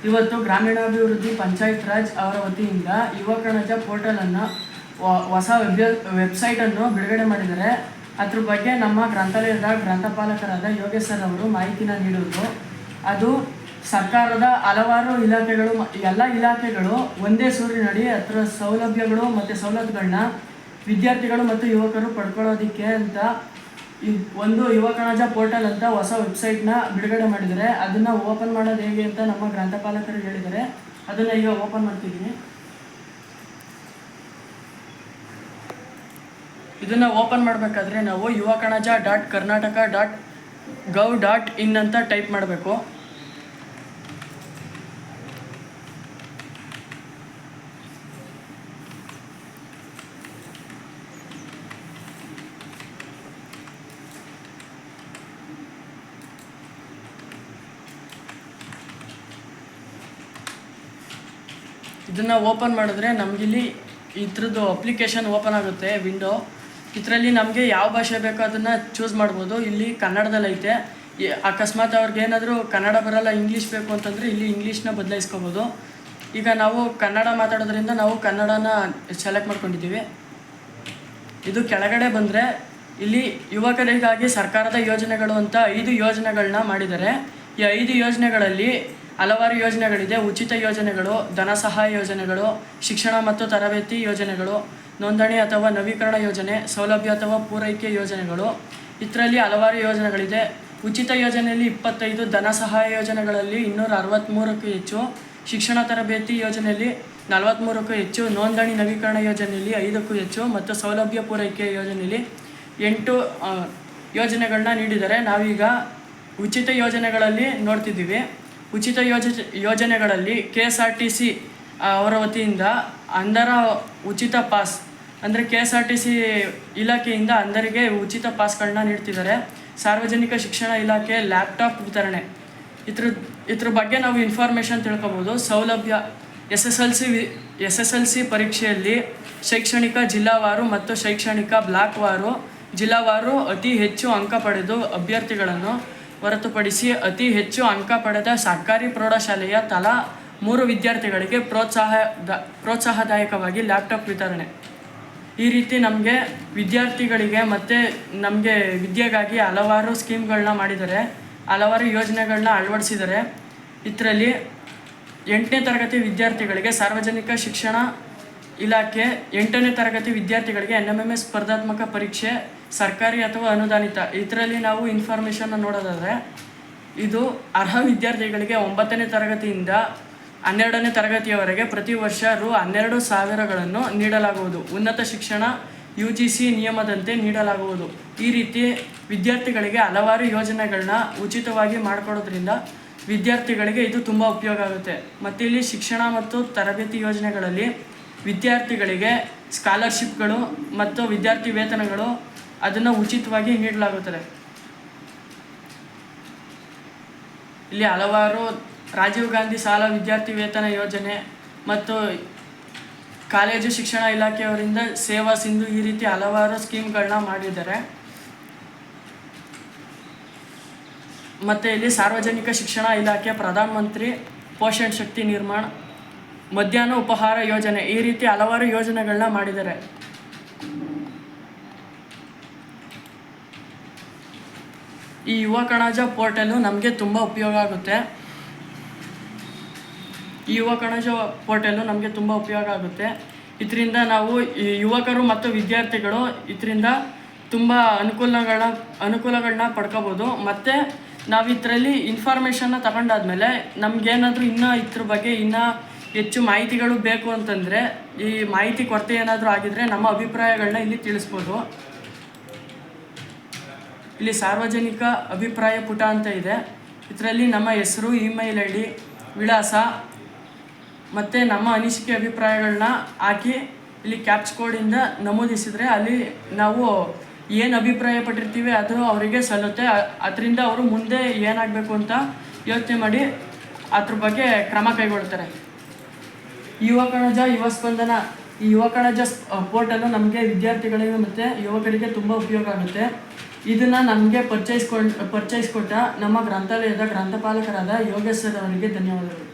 ಇವತ್ತು ಗ್ರಾಮೀಣಾಭಿವೃದ್ಧಿ ಪಂಚಾಯತ್ ರಾಜ್ ಅವರ ವತಿಯಿಂದ ಯುವ ಕಣಜ ಪೋರ್ಟಲನ್ನು ಹೊಸ ವೆಬ್ಸೈಟನ್ನು ಬಿಡುಗಡೆ ಮಾಡಿದ್ದಾರೆ. ಅದ್ರ ಬಗ್ಗೆ ನಮ್ಮ ಗ್ರಂಥಾಲಯದ ಗ್ರಂಥಪಾಲಕರಾದ ಯೋಗೇಶ್ ಸರ್ ಅವರು ಮಾಹಿತಿನ ನೀಡಿದರು. ಅದು ಸರ್ಕಾರದ ಹಲವಾರು ಇಲಾಖೆಗಳು ಎಲ್ಲ ಇಲಾಖೆಗಳು ಒಂದೇ ಸೂರಿನಡಿ ಅದರ ಸೌಲಭ್ಯಗಳು ಮತ್ತು ಸವಲತ್ತುಗಳನ್ನ ವಿದ್ಯಾರ್ಥಿಗಳು ಮತ್ತು ಯುವಕರು ಪಡ್ಕೊಳ್ಳೋದಕ್ಕೆ ಅಂತ ಒಂದು ಯುವ ಕಣಜ ಪೋರ್ಟಲ್ ಅಂತ ಹೊಸ ವೆಬ್ಸೈಟ್ನ ಬಿಡುಗಡೆ ಮಾಡಿದ್ದಾರೆ. ಅದನ್ನು ಓಪನ್ ಮಾಡೋದು ಹೇಗೆ ಅಂತ ನಮ್ಮ ಗ್ರಂಥಪಾಲಕರು ಹೇಳಿದ್ದಾರೆ. ಅದನ್ನು ಈಗ ಓಪನ್ ಮಾಡ್ತಿದ್ದೀನಿ. ಇದನ್ನು ಓಪನ್ ಮಾಡಬೇಕಾದ್ರೆ ನಾವು yuvakanaj.karnataka.gov.in ಅಂತ ಟೈಪ್ ಮಾಡಬೇಕು. ಇದನ್ನು ಓಪನ್ ಮಾಡಿದ್ರೆ ನಮಗಿಲ್ಲಿ ಇದ್ರದ್ದು ಅಪ್ಲಿಕೇಶನ್ ಓಪನ್ ಆಗುತ್ತೆ ವಿಂಡೋ. ಇದರಲ್ಲಿ ನಮಗೆ ಯಾವ ಭಾಷೆ ಬೇಕೋ ಅದನ್ನು ಚೂಸ್ ಮಾಡ್ಬೋದು. ಇಲ್ಲಿ ಕನ್ನಡದಲ್ಲಿ ಐತೆ. ಅಕಸ್ಮಾತ್ ಅವ್ರಿಗೇನಾದರೂ ಕನ್ನಡ ಬರೋಲ್ಲ, ಇಂಗ್ಲೀಷ್ ಬೇಕು ಅಂತಂದರೆ ಇಲ್ಲಿ ಇಂಗ್ಲೀಷ್ನ ಬದಲಾಯಿಸ್ಕೋಬೋದು. ಈಗ ನಾವು ಕನ್ನಡ ಮಾತಾಡೋದ್ರಿಂದ ನಾವು ಕನ್ನಡನ ಸೆಲೆಕ್ಟ್ ಮಾಡ್ಕೊಂಡಿದ್ದೀವಿ. ಇದು ಕೆಳಗಡೆ ಬಂದರೆ ಇಲ್ಲಿ ಯುವಕರಿಗಾಗಿ ಸರ್ಕಾರದ ಯೋಜನೆಗಳು ಅಂತ 5 ಯೋಜನೆಗಳನ್ನ ಮಾಡಿದ್ದಾರೆ. ಈ 5 ಯೋಜನೆಗಳಲ್ಲಿ ಹಲವಾರು ಯೋಜನೆಗಳಿದೆ. ಉಚಿತ ಯೋಜನೆಗಳು, ಧನ ಸಹಾಯ ಯೋಜನೆಗಳು, ಶಿಕ್ಷಣ ಮತ್ತು ತರಬೇತಿ ಯೋಜನೆಗಳು, ನೋಂದಣಿ ಅಥವಾ ನವೀಕರಣ ಯೋಜನೆ, ಸೌಲಭ್ಯ ಅಥವಾ ಪೂರೈಕೆ ಯೋಜನೆಗಳು. ಇದರಲ್ಲಿ ಹಲವಾರು ಯೋಜನೆಗಳಿದೆ. ಉಚಿತ ಯೋಜನೆಯಲ್ಲಿ 25, ಧನ ಸಹಾಯ ಯೋಜನೆಗಳಲ್ಲಿ 263ಕ್ಕೂ ಹೆಚ್ಚು, ಶಿಕ್ಷಣ ತರಬೇತಿ ಯೋಜನೆಯಲ್ಲಿ 43ಕ್ಕೂ ಹೆಚ್ಚು, ನೋಂದಣಿ ನವೀಕರಣ ಯೋಜನೆಯಲ್ಲಿ 5ಕ್ಕೂ ಹೆಚ್ಚು ಮತ್ತು ಸೌಲಭ್ಯ ಪೂರೈಕೆ ಯೋಜನೆಯಲ್ಲಿ 8 ಯೋಜನೆಗಳನ್ನ ನೀಡಿದ್ದಾರೆ. ನಾವೀಗ ಉಚಿತ ಯೋಜನೆಗಳಲ್ಲಿ ನೋಡ್ತಿದ್ದೀವಿ. ಉಚಿತ ಯೋಜನೆಗಳಲ್ಲಿ KSRTC ಅವರ ವತಿಯಿಂದ ಅಂಧರ ಉಚಿತ ಪಾಸ್ ಅಂದರೆ KSRTC ಇಲಾಖೆಯಿಂದ ಅಂಧರಿಗೆ ಉಚಿತ ಪಾಸ್ಗಳನ್ನ ನೀಡ್ತಿದ್ದಾರೆ. ಸಾರ್ವಜನಿಕ ಶಿಕ್ಷಣ ಇಲಾಖೆ ಲ್ಯಾಪ್ಟಾಪ್ ವಿತರಣೆ. ಇದ್ರ ಬಗ್ಗೆ ನಾವು ಇನ್ಫಾರ್ಮೇಷನ್ ತಿಳ್ಕೊಬೋದು. ಸೌಲಭ್ಯ SSLC ಪರೀಕ್ಷೆಯಲ್ಲಿ ಶೈಕ್ಷಣಿಕ ಜಿಲ್ಲಾವಾರು ಮತ್ತು ಶೈಕ್ಷಣಿಕ ಬ್ಲಾಕ್ವಾರು ಜಿಲ್ಲಾವಾರು ಅತಿ ಹೆಚ್ಚು ಅಂಕ ಪಡೆದು ಅಭ್ಯರ್ಥಿಗಳನ್ನು ಹೊರತುಪಡಿಸಿ ಅತಿ ಹೆಚ್ಚು ಅಂಕ ಪಡೆದ ಸರ್ಕಾರಿ ಪ್ರೌಢಶಾಲೆಯ ತಲಾ 3 ವಿದ್ಯಾರ್ಥಿಗಳಿಗೆ ಪ್ರೋತ್ಸಾಹದಾಯಕವಾಗಿ ಲ್ಯಾಪ್ಟಾಪ್ ವಿತರಣೆ. ಈ ರೀತಿ ನಮಗೆ ವಿದ್ಯಾರ್ಥಿಗಳಿಗೆ ಮತ್ತು ನಮಗೆ ವಿದ್ಯೆಗಾಗಿ ಹಲವಾರು ಸ್ಕೀಮ್ಗಳನ್ನ ಮಾಡಿದ್ದಾರೆ, ಹಲವಾರು ಯೋಜನೆಗಳನ್ನ ಅಳವಡಿಸಿದ್ದಾರೆ. ಇದರಲ್ಲಿ 8ನೇ ತರಗತಿ ವಿದ್ಯಾರ್ಥಿಗಳಿಗೆ ಸಾರ್ವಜನಿಕ ಶಿಕ್ಷಣ ಇಲಾಖೆ 8ನೇ ತರಗತಿ ವಿದ್ಯಾರ್ಥಿಗಳಿಗೆ NMMS ಸ್ಪರ್ಧಾತ್ಮಕ ಪರೀಕ್ಷೆ ಸರ್ಕಾರಿ ಅಥವಾ ಅನುದಾನಿತ. ಇದರಲ್ಲಿ ನಾವು ಇನ್ಫಾರ್ಮೇಷನ್ನ ನೋಡೋದಾದರೆ ಇದು ಅರ್ಹ ವಿದ್ಯಾರ್ಥಿಗಳಿಗೆ 9ನೇ ತರಗತಿಯಿಂದ 12ನೇ ತರಗತಿಯವರೆಗೆ ಪ್ರತಿ ವರ್ಷ ರು 12,000ಗಳನ್ನು ನೀಡಲಾಗುವುದು. ಉನ್ನತ ಶಿಕ್ಷಣ UGC ನಿಯಮದಂತೆ ನೀಡಲಾಗುವುದು. ಈ ರೀತಿ ವಿದ್ಯಾರ್ಥಿಗಳಿಗೆ ಹಲವಾರು ಯೋಜನೆಗಳನ್ನ ಉಚಿತವಾಗಿ ಮಾಡಿಕೊಡೋದ್ರಿಂದ ವಿದ್ಯಾರ್ಥಿಗಳಿಗೆ ಇದು ತುಂಬ ಉಪಯೋಗ ಆಗುತ್ತೆ. ಮತ್ತು ಇಲ್ಲಿ ಶಿಕ್ಷಣ ಮತ್ತು ತರಬೇತಿ ಯೋಜನೆಗಳಲ್ಲಿ ವಿದ್ಯಾರ್ಥಿಗಳಿಗೆ ಸ್ಕಾಲರ್ಶಿಪ್ಗಳು ಮತ್ತು ವಿದ್ಯಾರ್ಥಿ ವೇತನಗಳು ಅದನ್ನು ಉಚಿತವಾಗಿ ನೀಡಲಾಗುತ್ತದೆ. ಇಲ್ಲಿ ಹಲವಾರು ರಾಜೀವ್ ಗಾಂಧಿ ಸಾಲ ವಿದ್ಯಾರ್ಥಿ ವೇತನ ಯೋಜನೆ ಮತ್ತು ಕಾಲೇಜು ಶಿಕ್ಷಣ ಇಲಾಖೆಯವರಿಂದ ಸೇವಾ ಸಿಂಧು ಈ ರೀತಿ ಹಲವಾರು ಸ್ಕೀಮ್ಗಳನ್ನ ಮಾಡಿದ್ದಾರೆ. ಮತ್ತು ಇಲ್ಲಿ ಸಾರ್ವಜನಿಕ ಶಿಕ್ಷಣ ಇಲಾಖೆ ಪ್ರಧಾನ ಮಂತ್ರಿ ಪೋಷಣ್ ಶಕ್ತಿ ನಿರ್ಮಾಣ, ಮಧ್ಯಾಹ್ನ ಉಪಹಾರ ಯೋಜನೆ ಈ ರೀತಿ ಹಲವಾರು ಯೋಜನೆಗಳನ್ನ ಮಾಡಿದ್ದಾರೆ. ಈ ಯುವ ಕಣಜ ಪೋರ್ಟಲು ನಮಗೆ ತುಂಬ ಉಪಯೋಗ ಆಗುತ್ತೆ. ಇದರಿಂದ ನಾವು ಯುವಕರು ಮತ್ತು ವಿದ್ಯಾರ್ಥಿಗಳು ಇದರಿಂದ ತುಂಬ ಅನುಕೂಲಗಳನ್ನ ಪಡ್ಕೋಬೋದು. ಮತ್ತು ನಾವು ಇದರಲ್ಲಿ ಇನ್ಫಾರ್ಮೇಷನ್ನ ತಗೊಂಡಾದ್ಮೇಲೆ ನಮಗೇನಾದರೂ ಇನ್ನೂ ಇದ್ರ ಬಗ್ಗೆ ಇನ್ನೂ ಹೆಚ್ಚು ಮಾಹಿತಿಗಳು ಬೇಕು ಅಂತಂದರೆ, ಈ ಮಾಹಿತಿ ಕೊರತೆ ಏನಾದರೂ ಆಗಿದರೆ ನಮ್ಮ ಅಭಿಪ್ರಾಯಗಳನ್ನ ಇಲ್ಲಿ ತಿಳಿಸ್ಬೋದು. ಇಲ್ಲಿ ಸಾರ್ವಜನಿಕ ಅಭಿಪ್ರಾಯ ಪುಟ ಅಂತ ಇದೆ. ಇದರಲ್ಲಿ ನಮ್ಮ ಹೆಸರು, ಇಮೇಲ್ ID, ವಿಳಾಸ ಮತ್ತು ನಮ್ಮ ಅನಿಸಿಕೆ ಅಭಿಪ್ರಾಯಗಳನ್ನ ಹಾಕಿ ಇಲ್ಲಿ ಕ್ಯಾಪ್ಚ್ ಕೋಡಿಂದ ನಮೂದಿಸಿದರೆ ಅಲ್ಲಿ ನಾವು ಏನು ಅಭಿಪ್ರಾಯ ಪಟ್ಟಿರ್ತೀವಿ ಅದು ಅವರಿಗೆ ಸಲ್ಲುತ್ತೆ. ಅದರಿಂದ ಅವರು ಮುಂದೆ ಏನಾಗಬೇಕು ಅಂತ ಯೋಚನೆ ಮಾಡಿ ಅದ್ರ ಬಗ್ಗೆ ಕ್ರಮ ಕೈಗೊಳ್ತಾರೆ. ಯುವ ಕಣಜ, ಯುವ ಸ್ಪಂದನ ಈ ಯುವ ಕಣಜ ಪೋರ್ಟಲು ನಮಗೆ ವಿದ್ಯಾರ್ಥಿಗಳಿಗೆ ಮತ್ತು ಯುವಕರಿಗೆ ತುಂಬ ಉಪಯೋಗ ಆಗುತ್ತೆ. ಇದನ್ನು ನಮಗೆ ಪರಿಚಯಿಸ್ಕೊಟ್ಟ ನಮ್ಮ ಗ್ರಂಥಾಲಯದ ಗ್ರಂಥಪಾಲಕರಾದ ಯೋಗೇಶ್ ಸರ್ ಅವರಿಗೆ ಧನ್ಯವಾದಗಳು.